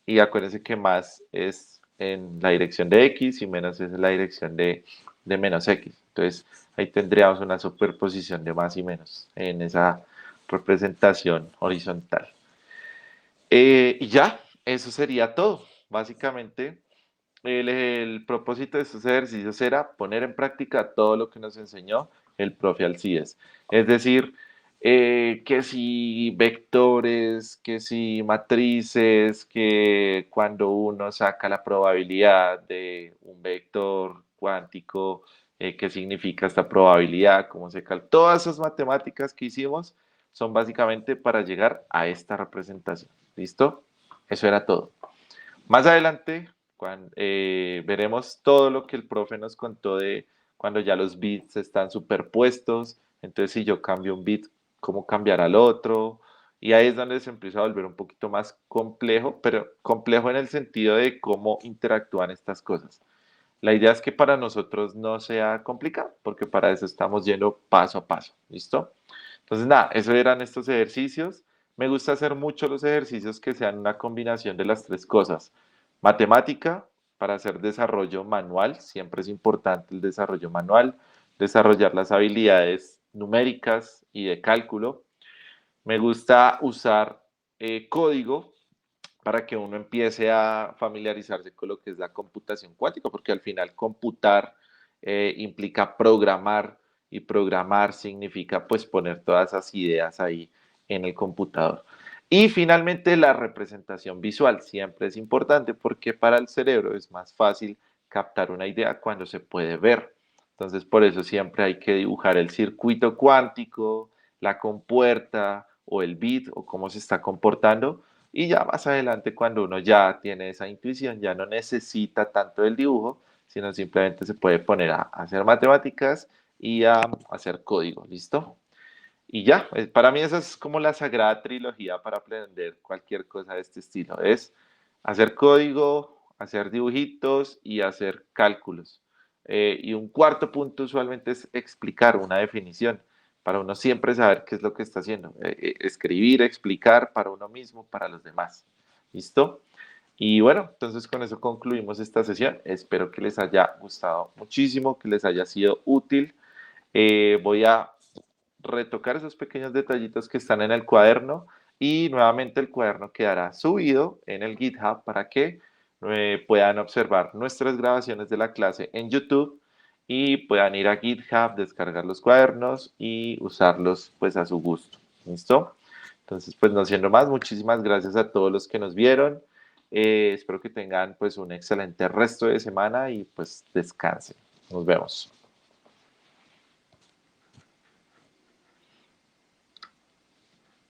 y acuérdense que más es en la dirección de X y menos es en la dirección de menos X. Entonces ahí tendríamos una superposición de más y menos en esa representación horizontal. Y ya, eso sería todo. Básicamente, el propósito de estos ejercicios era poner en práctica todo lo que nos enseñó el profe Alcides. Es decir, que si vectores, que si matrices, que cuando uno saca la probabilidad de un vector cuántico, qué significa esta probabilidad, cómo se calcula. Todas esas matemáticas que hicimos son básicamente para llegar a esta representación. ¿Listo? Eso era todo. Más adelante veremos todo lo que el profe nos contó de cuando ya los bits están superpuestos. Entonces, si yo cambio un bit, ¿cómo cambiar al otro? Y ahí es donde se empieza a volver un poquito más complejo, pero complejo en el sentido de cómo interactúan estas cosas. La idea es que para nosotros no sea complicado, porque para eso estamos yendo paso a paso, ¿listo? Entonces, nada, eso eran estos ejercicios. Me gusta hacer mucho los ejercicios que sean una combinación de las tres cosas. Matemática, para hacer desarrollo manual, siempre es importante el desarrollo manual, desarrollar las habilidades numéricas y de cálculo. Me gusta usar código para que uno empiece a familiarizarse con lo que es la computación cuántica, porque al final computar implica programar y programar significa pues poner todas esas ideas ahí en el computador. Y finalmente la representación visual siempre es importante porque para el cerebro es más fácil captar una idea cuando se puede ver. Entonces por eso siempre hay que dibujar el circuito cuántico, la compuerta o el bit o cómo se está comportando y ya más adelante, cuando uno ya tiene esa intuición, ya no necesita tanto el dibujo, sino simplemente se puede poner a hacer matemáticas y a hacer código, ¿listo? Y ya, para mí esa es como la sagrada trilogía para aprender cualquier cosa de este estilo. Es hacer código, hacer dibujitos y hacer cálculos. Y un cuarto punto usualmente es explicar una definición, para uno siempre saber qué es lo que está haciendo. Escribir, explicar para uno mismo, para los demás. ¿Listo? Y bueno, entonces con eso concluimos esta sesión. Espero que les haya gustado muchísimo, que les haya sido útil. Voy a retocar esos pequeños detallitos que están en el cuaderno y nuevamente el cuaderno quedará subido en el GitHub para que puedan observar nuestras grabaciones de la clase en YouTube y puedan ir a GitHub, descargar los cuadernos y usarlos pues a su gusto. ¿Listo? Entonces pues no siendo más, muchísimas gracias a todos los que nos vieron. Espero que tengan pues un excelente resto de semana y pues descansen. Nos vemos.